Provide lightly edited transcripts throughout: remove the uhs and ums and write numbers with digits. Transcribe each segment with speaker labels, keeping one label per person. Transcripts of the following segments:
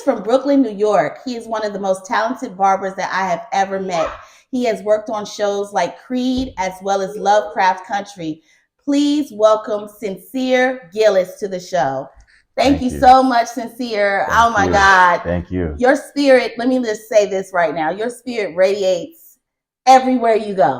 Speaker 1: from Brooklyn, New York. He is one of the most talented barbers that I have ever met. He has worked on shows like Creed as well as Lovecraft Country. Please welcome Sincere Gilles to the show. Thank you so much, Sincere. Oh my God.
Speaker 2: Thank you.
Speaker 1: Your spirit, let me just say this right now. Your spirit radiates everywhere you go.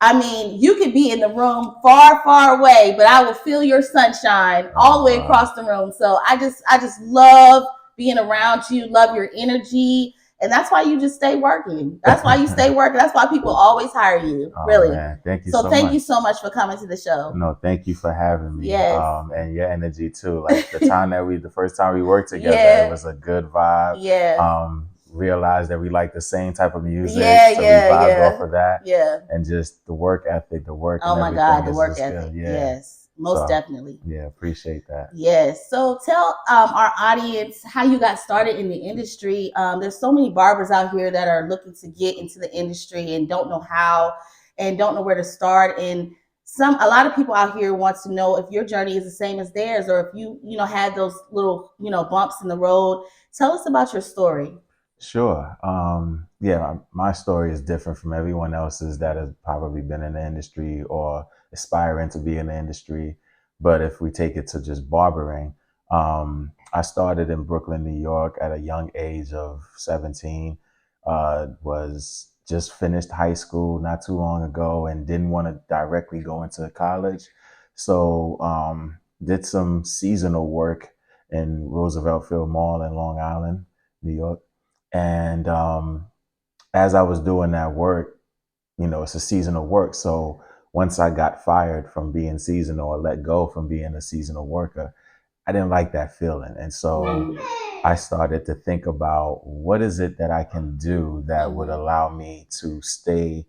Speaker 1: I mean, you could be in the room far, far away, but I will feel your sunshine all the way across the room. So I just love being around you, love your energy. And that's why you just stay working. That's why you stay working. That's why people always hire you. Really.
Speaker 2: Man, thank you
Speaker 1: so
Speaker 2: so
Speaker 1: thank
Speaker 2: much.
Speaker 1: you so much for coming to the show.
Speaker 2: No, thank you for having me.
Speaker 1: Yes.
Speaker 2: And your energy too. Like the first time we worked together,
Speaker 1: Yeah.
Speaker 2: It was a good vibe.
Speaker 1: Yeah.
Speaker 2: Realized that we like the same type of music.
Speaker 1: Yeah,
Speaker 2: so
Speaker 1: yeah,
Speaker 2: we vibed
Speaker 1: yeah.
Speaker 2: off of that.
Speaker 1: Yeah.
Speaker 2: And just the work ethic, the work
Speaker 1: Oh
Speaker 2: and
Speaker 1: my
Speaker 2: everything.
Speaker 1: God, the
Speaker 2: is
Speaker 1: work
Speaker 2: just
Speaker 1: ethic.
Speaker 2: good. Yeah.
Speaker 1: Yes. Most definitely.
Speaker 2: Yeah, appreciate that.
Speaker 1: Yes. So tell our audience how you got started in the industry. There's so many barbers out here that are looking to get into the industry and don't know how and don't know where to start. And a lot of people out here want to know if your journey is the same as theirs, or if you had those little bumps in the road. Tell us about your story.
Speaker 2: Sure. Yeah, my story is different from everyone else's that has probably been in the industry or aspiring to be in the industry. But if we take it to just barbering, I started in Brooklyn, New York at a young age of 17. Was just finished high school not too long ago and didn't want to directly go into college. So did some seasonal work in Roosevelt Field Mall in Long Island, New York. And as I was doing that work, it's a seasonal work. So once I got fired from being seasonal or let go from being a seasonal worker, I didn't like that feeling. And so I started to think about what is it that I can do that would allow me to stay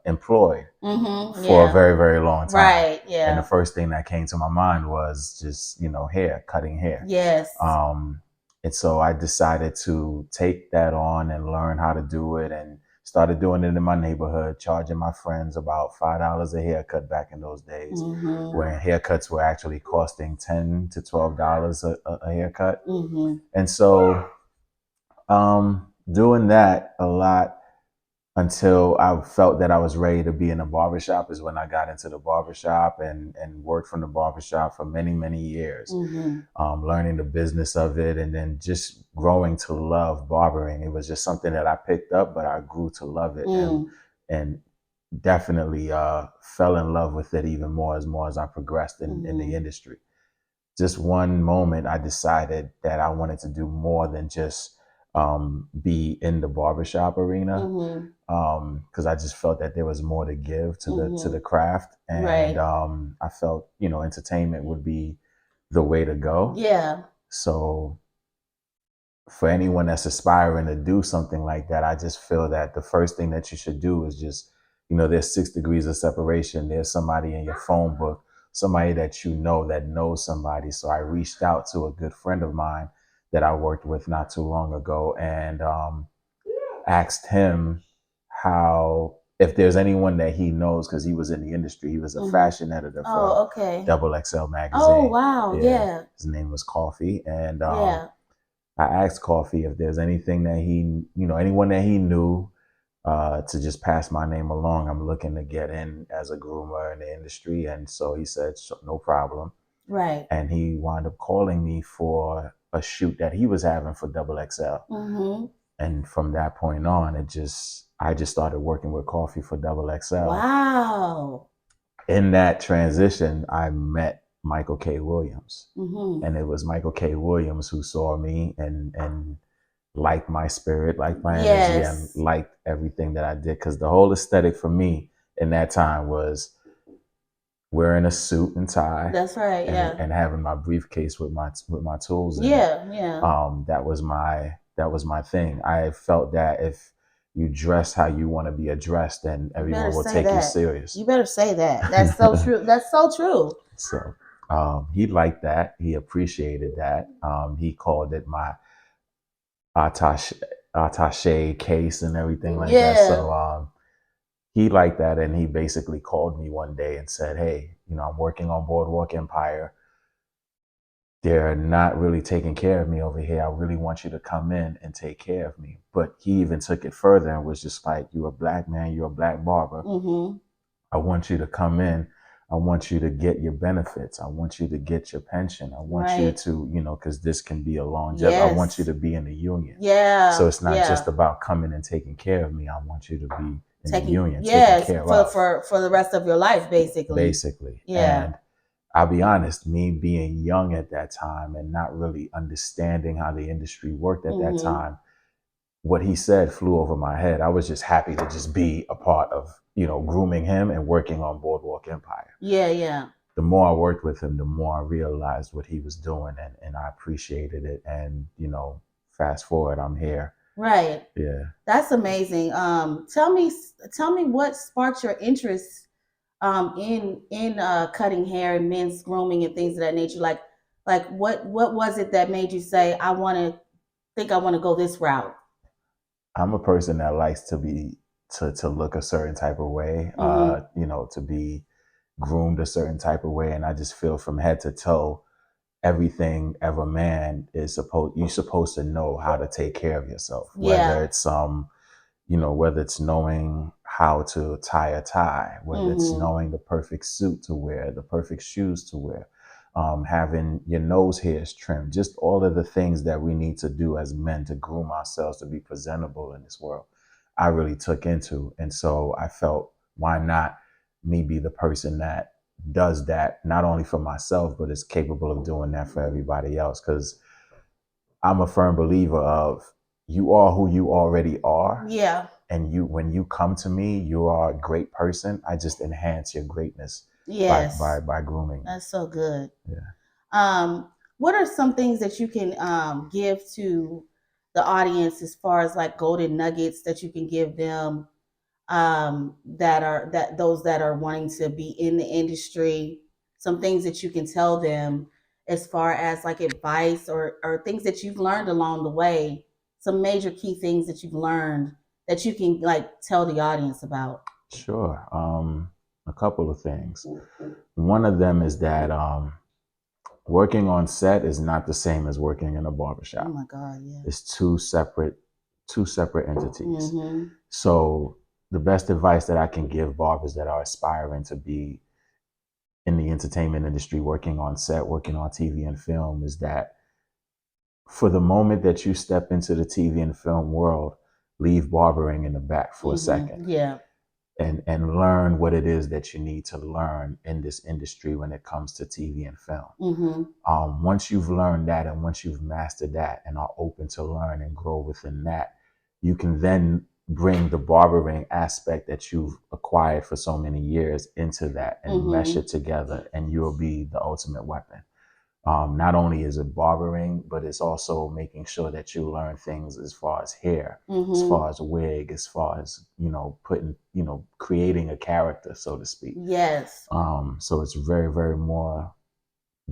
Speaker 2: employed for a very, very long time.
Speaker 1: Right. Yeah.
Speaker 2: And the first thing that came to my mind was just, cutting hair.
Speaker 1: Yes.
Speaker 2: And so I decided to take that on and learn how to do it, and started doing it in my neighborhood, charging my friends about $5 a haircut back in those days, when haircuts were actually costing $10 to $12 a haircut. And so doing that a lot until I felt that I was ready to be in a barbershop is when I got into the barbershop and worked from the barbershop for many, many years, learning the business of it, and then just growing to love barbering. It was just something that I picked up, but I grew to love it and definitely fell in love with it even more as I progressed in the industry. Just one moment I decided that I wanted to do more than just be in the barbershop arena, because I just felt that there was more to give to the craft, and I felt entertainment would be the way to go.
Speaker 1: Yeah.
Speaker 2: So for anyone that's aspiring to do something like that, I just feel that the first thing that you should do is just, there's 6 degrees of separation. There's somebody in your phone book, somebody that that knows somebody. So I reached out to a good friend of mine that I worked with not too long ago, and asked him if there's anyone that he knows, because he was in the industry. He was a fashion editor for Double XL magazine.
Speaker 1: Oh, wow. Yeah.
Speaker 2: His name was Coffee. And I asked Coffee if there's anything that anyone that he knew, to just pass my name along. I'm looking to get in as a groomer in the industry. And so he said, no problem.
Speaker 1: Right.
Speaker 2: And he wound up calling me for a shoot that he was having for Double XL. And from that point on, I just started working with Coffee for Double XL.
Speaker 1: Wow.
Speaker 2: In that transition, I met Michael K. Williams. And it was Michael K. Williams who saw me and liked my spirit, liked my energy, and liked everything that I did. Because the whole aesthetic for me in that time was wearing a suit and tie.
Speaker 1: That's right.
Speaker 2: And having my briefcase with my tools in
Speaker 1: it.
Speaker 2: That was my thing. I felt that if you dress how you want to be addressed, then everyone will take you serious.
Speaker 1: You better say that. That's so true. That's so true.
Speaker 2: So he liked that. He appreciated that. He called it my attaché case and everything like that. So he liked that, and he basically called me one day and said, "Hey, I'm working on Boardwalk Empire. they're not really taking care of me over here. I really want you to come in and take care of me. But he even took it further and was just like, you're a black man, you're a black barber.
Speaker 1: Mm-hmm.
Speaker 2: I want you to come in. I want you to get your benefits. I want you to get your pension. I want you
Speaker 1: Right.
Speaker 2: to, because this can be a longevity. I want you
Speaker 1: Yes.
Speaker 2: to be in the union.
Speaker 1: Yeah.
Speaker 2: So it's not
Speaker 1: Yeah.
Speaker 2: just about coming and taking care of me. I want you to be in the
Speaker 1: Taking,
Speaker 2: union, taken
Speaker 1: yes,
Speaker 2: care of.
Speaker 1: for the rest of your life, basically.
Speaker 2: Basically.
Speaker 1: Yeah.
Speaker 2: And I'll be honest, me being young at that time and not really understanding how the industry worked at that time, what he said flew over my head. I was just happy to just be a part of, grooming him and working on Boardwalk Empire.
Speaker 1: Yeah, yeah.
Speaker 2: The more I worked with him, the more I realized what he was doing, and I appreciated it. And, fast forward, I'm here.
Speaker 1: Right.
Speaker 2: Yeah.
Speaker 1: That's amazing. Tell me what sparked your interest in cutting hair and men's grooming and things of that nature. Like what was it that made you say, I want to go this route?
Speaker 2: I'm a person that likes to be to look a certain type of way, to be groomed a certain type of way, and I just feel from head to toe, everything of a man you're supposed to know how to take care of yourself. Whether it's whether it's knowing how to tie a tie, whether it's knowing the perfect suit to wear, the perfect shoes to wear, having your nose hairs trimmed, just all of the things that we need to do as men to groom ourselves to be presentable in this world, I really took into. And so I felt, why not me be the person that does that, not only for myself, but is capable of doing that for everybody else? Because I'm a firm believer of, you are who you already are.
Speaker 1: Yeah.
Speaker 2: And when you come to me, you are a great person. I just enhance your greatness.
Speaker 1: Yes.
Speaker 2: by grooming.
Speaker 1: That's so good.
Speaker 2: Yeah.
Speaker 1: What are some things that you can give to the audience as far as like golden nuggets that you can give them, those that are wanting to be in the industry, some things that you can tell them as far as like advice or things that you've learned along the way, some major key things that you've learned that you can like tell the audience about?
Speaker 2: Sure. A couple of things. One of them is that working on set is not the same as working in a barbershop.
Speaker 1: Oh my God, yeah.
Speaker 2: It's two separate entities. So the best advice that I can give barbers that are aspiring to be in the entertainment industry, working on set, working on TV and film, is that for the moment that you step into the TV and film world, leave barbering in the back for a second.
Speaker 1: Yeah.
Speaker 2: And learn what it is that you need to learn in this industry when it comes to TV and film. Once you've learned that, and once you've mastered that and are open to learn and grow within that, you can then bring the barbering aspect that you've acquired for so many years into that and mesh it together, and you'll be the ultimate weapon. Not only is it barbering, but it's also making sure that you learn things as far as hair, as far as wig, as far as, creating a character, so to speak.
Speaker 1: Yes.
Speaker 2: So it's very, very more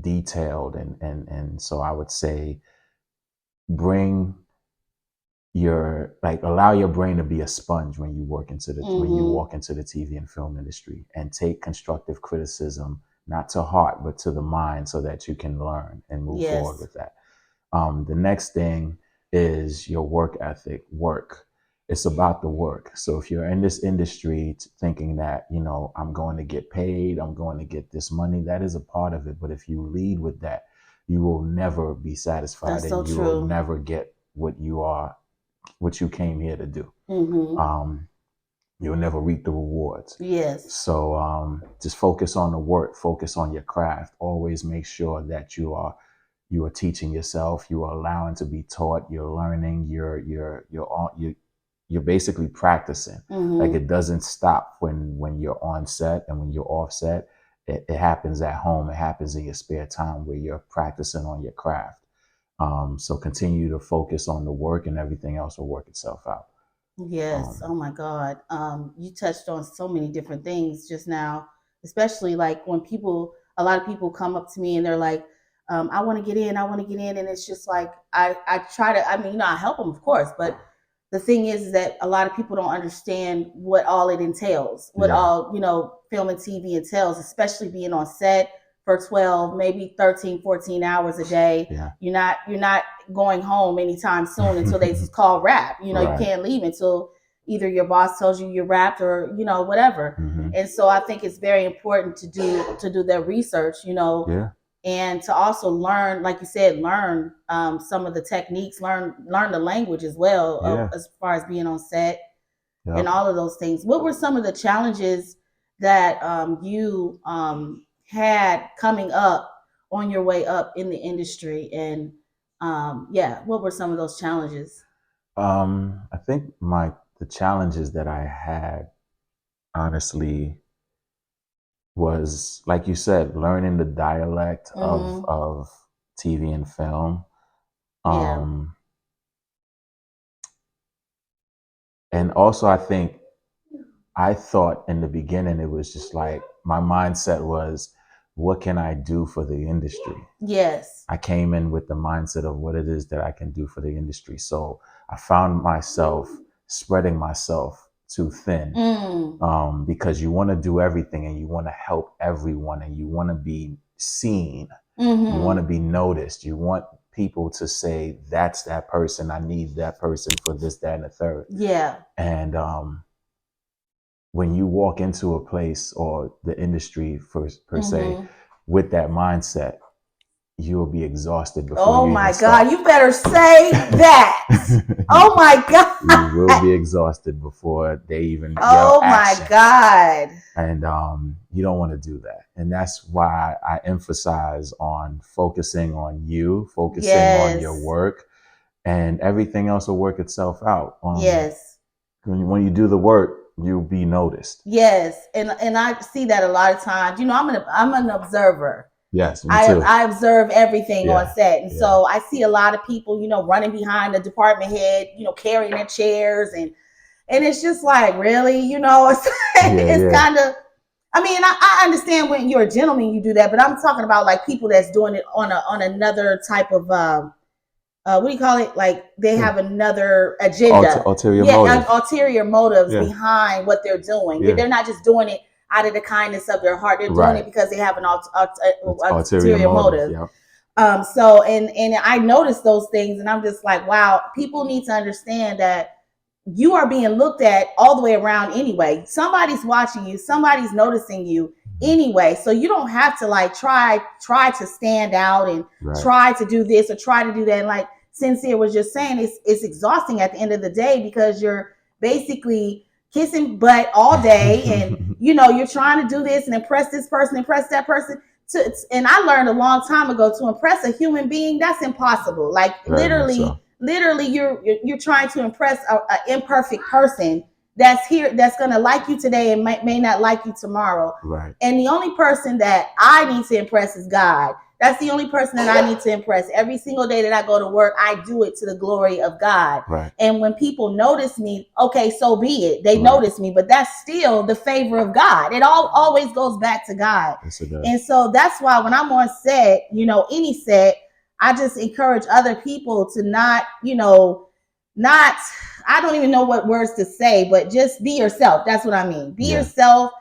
Speaker 2: detailed. And so I would say, allow your brain to be a sponge when you walk into the TV and film industry, and take constructive criticism not to heart, but to the mind, so that you can learn and move forward with that. The next thing is your work ethic. It's about the work. So if you're in this industry thinking that, I'm going to get paid, I'm going to get this money, that is a part of it. But if you lead with that, you will never be satisfied.
Speaker 1: That's so
Speaker 2: and you
Speaker 1: true.
Speaker 2: will never get what you came here to do. You'll never reap the rewards.
Speaker 1: Yes.
Speaker 2: So just focus on the work, focus on your craft. Always make sure that you are teaching yourself, you are allowing to be taught, you're learning, you're basically practicing. Like, it doesn't stop when you're on set and when you're off set. It happens at home, it happens in your spare time where you're practicing on your craft. So continue to focus on the work, and everything else will work itself out.
Speaker 1: Yes. Oh my God. You touched on so many different things just now, especially like when a lot of people come up to me and they're like, I want to get in. And it's just like, I try to, I help them, of course, but the thing is that a lot of people don't understand what all it entails, what all, film and TV entails, especially being on set for 12, maybe 13, 14 hours a day.
Speaker 2: Yeah.
Speaker 1: You're not going home anytime soon until they just call wrap. You know,
Speaker 2: Right.
Speaker 1: you can't leave until either your boss tells you you're wrapped or, you know, whatever.
Speaker 2: Mm-hmm.
Speaker 1: And so I think it's very important to do their research, you know,
Speaker 2: Yeah.
Speaker 1: and to also learn, like you said, learn some of the techniques, learn the language as well,
Speaker 2: Yeah.
Speaker 1: as far as being on set.
Speaker 2: Yep.
Speaker 1: And all of those things. What were some of the challenges that you had coming up on your way up in the industry? And yeah, what were some of those challenges?
Speaker 2: I think the challenges that I had, honestly, was, like you said, learning the dialect of TV and film.
Speaker 1: Yeah.
Speaker 2: And also, I thought in the beginning, it was just like, my mindset was, what can I do for the industry?
Speaker 1: Yes.
Speaker 2: I came in with the mindset of what it is that I can do for the industry. So I found myself spreading myself too thin, because you want to do everything and you want to help everyone and you want to be seen. You want to be noticed. You want people to say, that's that person. I need that person for this, that, and the third.
Speaker 1: Yeah.
Speaker 2: And when you walk into a place or the industry per se with that mindset, you will be exhausted before you even start.
Speaker 1: Oh my God, you better say that. Oh my God.
Speaker 2: You will be exhausted before they even yell
Speaker 1: Oh
Speaker 2: action.
Speaker 1: my God.
Speaker 2: And you don't want to do that. And that's why I emphasize on focusing on you, focusing on your work, and everything else will work itself out.
Speaker 1: Yes.
Speaker 2: When you do the work, you'll be noticed.
Speaker 1: Yes. And I see that a lot of times. You know, I'm an observer.
Speaker 2: Yes, me too.
Speaker 1: I observe everything on set. And so I see a lot of people, you know, running behind the department head, you know, carrying their chairs. And it's just like, really, you know, it's kind of, I mean, I understand when you're a gentleman, you do that. But I'm talking about like people that's doing it on another type of, what do you call it? Like they have another agenda.
Speaker 2: Ulterior motives.
Speaker 1: Ulterior motives behind what they're doing. They're not just doing it out of the kindness of their heart. They're doing it because they have an ulterior motive. Yep. So, and I noticed those things and I'm just like, wow, people need to understand that you are being looked at all the way around anyway. Somebody's watching you. Somebody's noticing you anyway. So you don't have to like try to stand out and try to do this or try to do that. And like Sincere was just saying, it's exhausting at the end of the day because you're basically kissing butt all day and you know you're trying to do this and impress this person, impress that person. And I learned a long time ago, to impress a human being, that's impossible. Like literally you're trying to impress an imperfect person that's here, that's going to like you today and may not like you tomorrow.
Speaker 2: Right.
Speaker 1: And the only person that I need to impress is God. That's the only person that I need to impress. Every single day that I go to work, I do it to the glory of God.
Speaker 2: Right.
Speaker 1: And when people notice me, okay, so be it. They notice me, but that's still the favor of God. It always goes back to God.
Speaker 2: Yes, it does.
Speaker 1: And so that's why when I'm on set, you know, any set, I just encourage other people to not, you know, I don't even know what words to say, but just be yourself. That's what I mean. Be yourself,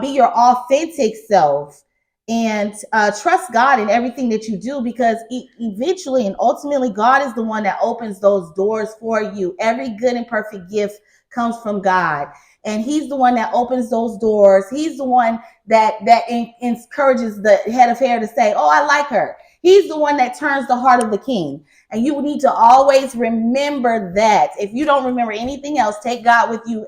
Speaker 1: be your authentic self, and trust God in everything that you do, because eventually and ultimately God is the one that opens those doors for you. Every good and perfect gift comes from God, and he's the one that opens those doors. He's the one that encourages the head of hair to say, oh, I like her. He's the one that turns the heart of the king. And you need to always remember that. If you don't remember anything else, take God with you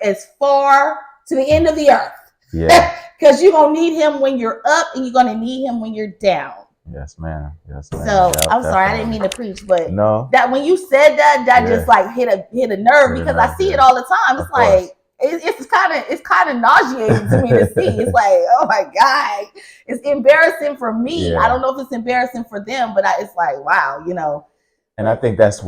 Speaker 1: as far to the end of the earth.
Speaker 2: Yeah.
Speaker 1: Because you're going to need him when you're up and you're going to need him when you're down.
Speaker 2: Yes, ma'am. Yes, ma'am.
Speaker 1: So I'm sorry, I didn't mean to preach, but
Speaker 2: no,
Speaker 1: that when you said that just like hit a nerve, because I see it all the time. It's like, it's kind of nauseating to me to see. It's like, oh my God, it's embarrassing for me. I don't know if it's embarrassing for them, but it's like, wow, you know.
Speaker 2: And I think that's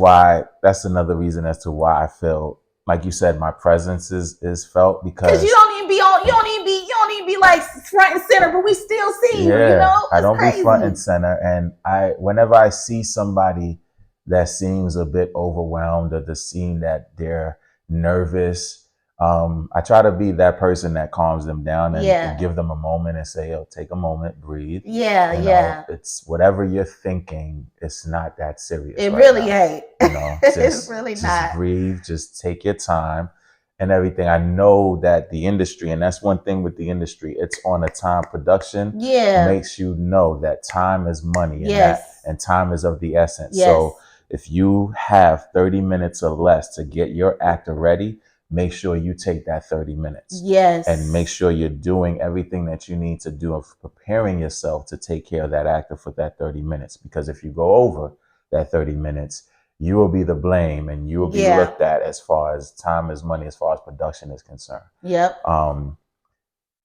Speaker 2: another reason as to why I feel, like you said, my presence is felt, because
Speaker 1: you don't even be like front and center, but we still see you, you know?
Speaker 2: I don't be front and center. And whenever I see somebody that seems a bit overwhelmed, or the scene that they're nervous, I try to be that person that calms them down and,
Speaker 1: Yeah.
Speaker 2: and give them a moment and say, "Oh, take a moment, breathe.
Speaker 1: Yeah,
Speaker 2: You
Speaker 1: yeah.
Speaker 2: know, it's whatever you're thinking. It's not that serious
Speaker 1: It
Speaker 2: right
Speaker 1: really
Speaker 2: now.
Speaker 1: ain't.
Speaker 2: You know,
Speaker 1: It's
Speaker 2: just
Speaker 1: really
Speaker 2: just
Speaker 1: not.
Speaker 2: breathe. Just take your time." And everything. I know that the industry, and that's one thing with the industry, it's on a time production
Speaker 1: Yeah.
Speaker 2: makes you know that time is money
Speaker 1: Yes.
Speaker 2: and time is of the essence.
Speaker 1: Yes.
Speaker 2: So if you have 30 minutes or less to get your actor ready, make sure you take that 30 minutes.
Speaker 1: Yes.
Speaker 2: And make sure you're doing everything that you need to do of preparing yourself to take care of that actor for that 30 minutes. Because if you go over that 30 minutes, you will be the blame and you will be looked at as far as time is money, as far as production is concerned.
Speaker 1: Yep.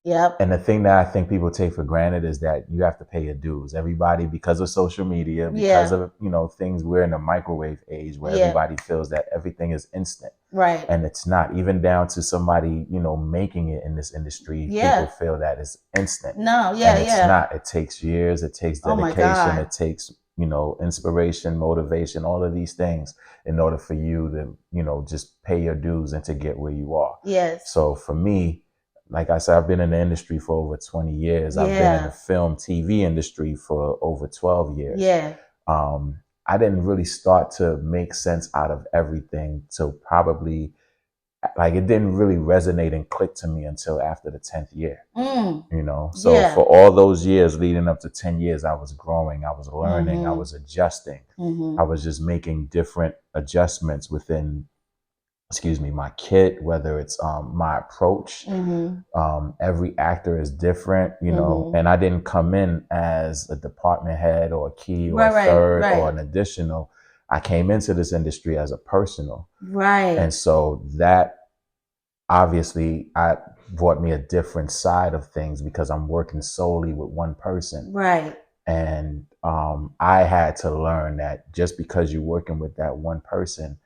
Speaker 1: Yep.
Speaker 2: And the thing that I think people take for granted is that you have to pay your dues. Everybody, because of social media, because of, things, we're in a microwave age where everybody feels that everything is instant.
Speaker 1: Right.
Speaker 2: And it's not. Even down to somebody, making it in this industry, people feel that it's instant.
Speaker 1: No,
Speaker 2: and it's not. It takes years, it takes dedication, it takes, inspiration, motivation, all of these things in order for you to, just pay your dues and to get where you are.
Speaker 1: Yes.
Speaker 2: So for me, like I said, I've been in the industry for over 20 years. I've been in the film TV industry for over 12 years.
Speaker 1: Yeah.
Speaker 2: I didn't really start to make sense out of everything till probably, like, it didn't really resonate and click to me until after the 10th year. So for all those years leading up to 10 years, I was growing, I was learning, I was adjusting. I was just making different adjustments within my kit, whether it's my approach. Every actor is different, and I didn't come in as a department head or a key or a third or an additional. I came into this industry as a personal.
Speaker 1: Right.
Speaker 2: And so that obviously I brought me a different side of things because I'm working solely with one person.
Speaker 1: Right.
Speaker 2: And I had to learn that just because you're working with that one person,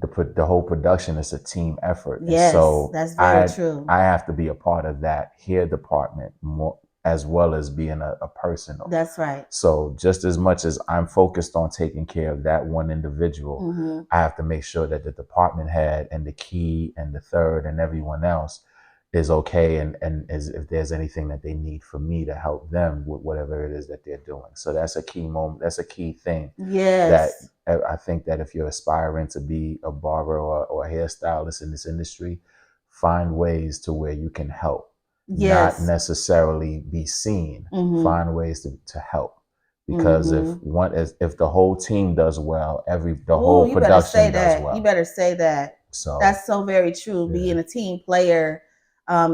Speaker 2: the whole production is a team effort.
Speaker 1: Yes,
Speaker 2: and so
Speaker 1: that's very true.
Speaker 2: I have to be a part of that hair department more, as well as being a personal.
Speaker 1: That's right.
Speaker 2: So just as much as I'm focused on taking care of that one individual, I have to make sure that the department head and the key and the third and everyone else is okay, and as if there's anything that they need from me to help them with whatever it is that they're doing. So that's a key moment. That's a key thing.
Speaker 1: Yes.
Speaker 2: That I think that if you're aspiring to be a barber or a hairstylist in this industry, find ways to where you can help.
Speaker 1: Yes.
Speaker 2: Not necessarily be seen. Find ways to help. Because if the whole team does well, the whole production does well.
Speaker 1: You better say that.
Speaker 2: So
Speaker 1: that's so very true. Being a team player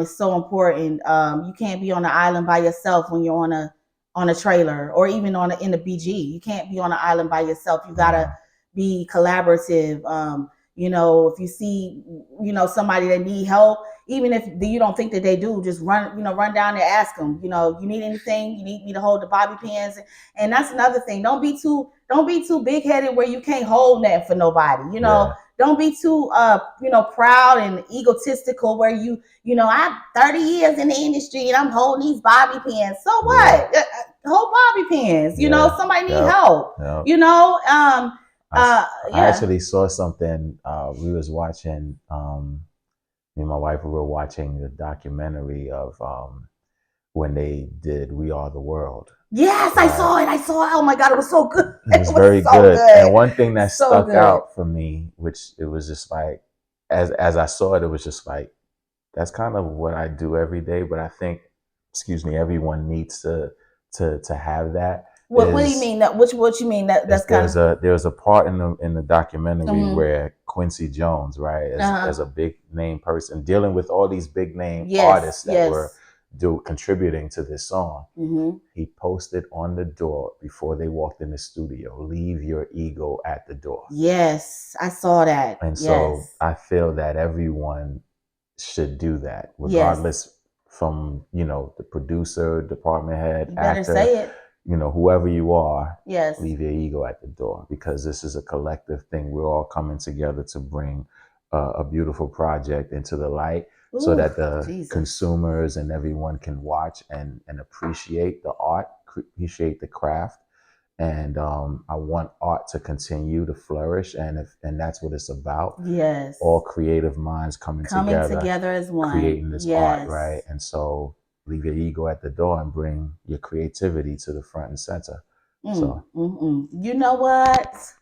Speaker 1: is so important. You can't be on an island by yourself when you're on a trailer or even in the BG. You can't be on an island by yourself. You gotta be collaborative. If you see, somebody that need help, even if you don't think that they do, just run down there, ask them, you need anything? You need me to hold the bobby pins? And that's another thing. Don't be too big headed where you can't hold that for nobody. Don't be too proud and egotistical where I'm 30 years in the industry and I'm holding these bobby pins. So what? Hold bobby pins. Somebody need help.
Speaker 2: I actually saw something. We was watching. Me and my wife, we were watching the documentary of when they did "We Are the World."
Speaker 1: Yes, right? I saw it. Oh my God, it was so good.
Speaker 2: It was very good. And one thing that stuck out for me, which it was just like, as I saw it, it was just like, that's kind of what I do every day. But I think, everyone needs to have that.
Speaker 1: What do you mean? What you mean? That's kind of
Speaker 2: there's a part in the documentary where Quincy Jones, right, as a big name person dealing with all these big name artists that were contributing to this song. He posted on the door before they walked in the studio, "Leave your ego at the door."
Speaker 1: Yes, I saw that.
Speaker 2: And so I feel that everyone should do that, regardless from the producer, department head, actor.
Speaker 1: Say it.
Speaker 2: Whoever you are, leave your ego at the door, because this is a collective thing. We're all coming together to bring a beautiful project into the light. So that the consumers and everyone can watch and appreciate the art, appreciate the craft, and I want art to continue to flourish, and that's what it's about.
Speaker 1: Yes.
Speaker 2: All creative minds coming
Speaker 1: together as one,
Speaker 2: creating this art, right? And so leave your ego at the door and bring your creativity to the front and center.
Speaker 1: You know what?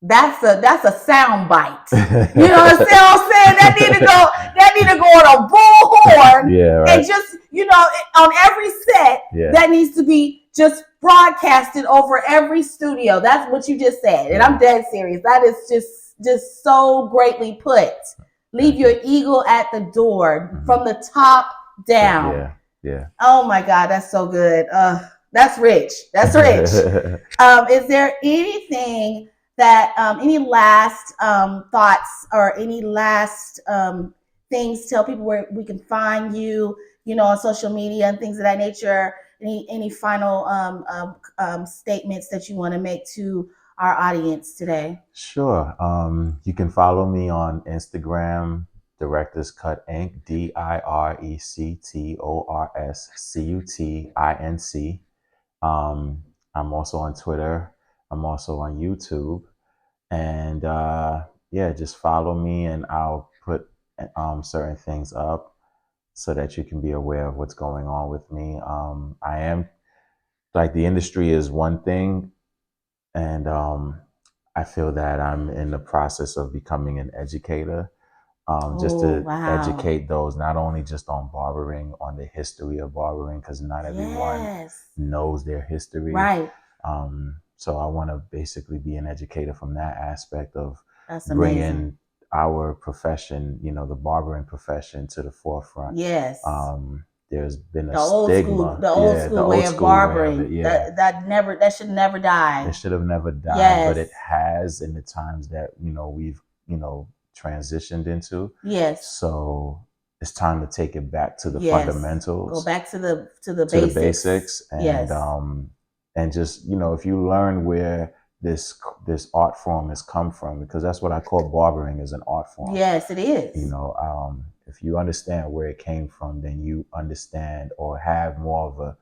Speaker 1: That's a sound bite. You know what I'm saying? That need to go on a bullhorn.
Speaker 2: Yeah, right.
Speaker 1: And just, on every set, that needs to be just broadcasted over every studio. That's what you just said. And I'm dead serious. That is just so greatly put. Leave your ego at the door from the top down.
Speaker 2: Yeah.
Speaker 1: Oh my God, that's so good. That's rich. That's rich. Is there anything that any last thoughts or any last things, tell people where we can find you, on social media and things of that nature? Any final statements that you want to make to our audience today?
Speaker 2: Sure. You can follow me on Instagram, Directors Cut Inc. DIRECTORSCUTINC. I'm also on Twitter. I'm also on YouTube. And just follow me, and I'll put certain things up so that you can be aware of what's going on with me. I am, like, the industry is one thing, and I feel that I'm in the process of becoming an educator. Just to educate those, not only just on barbering, on the history of barbering, because not everyone knows their history.
Speaker 1: Right.
Speaker 2: So I want to basically be an educator from that aspect of bringing our profession, the barbering profession, to the forefront.
Speaker 1: Yes.
Speaker 2: There's been a
Speaker 1: stigma. The old school way of barbering. That should never die.
Speaker 2: It should have never died, but it has in the times that, we've, transitioned into.
Speaker 1: Yes.
Speaker 2: So it's time to take it back to the fundamentals.
Speaker 1: Go back to the
Speaker 2: basics. And and just, if you learn where this art form has come from, because that's what I call barbering, is an art form.
Speaker 1: Yes, it is.
Speaker 2: If you understand where it came from, then you understand or have more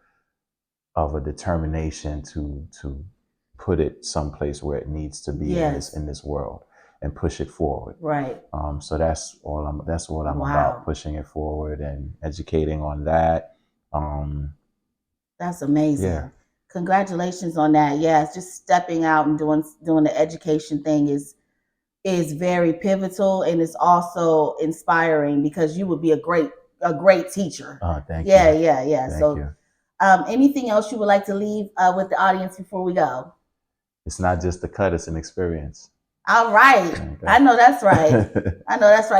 Speaker 2: of a determination to put it someplace where it needs to be in this world, and push it forward.
Speaker 1: Right.
Speaker 2: So that's what I'm about, pushing it forward and educating on that.
Speaker 1: That's amazing.
Speaker 2: Yeah.
Speaker 1: Congratulations on that. Yes, just stepping out and doing the education thing is very pivotal, and it's also inspiring, because you would be a great teacher.
Speaker 2: Thank you.
Speaker 1: Yeah.
Speaker 2: Thank you.
Speaker 1: Anything else you would like to leave with the audience before we go?
Speaker 2: It's not just the cut; it's an experience.
Speaker 1: All right. Okay. I know that's right.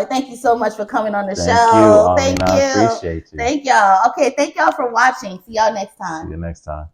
Speaker 1: Thank you so much for coming on the show.
Speaker 2: Thank you. I appreciate you.
Speaker 1: Thank y'all. Okay, thank y'all for watching. See y'all next time.
Speaker 2: See you next time.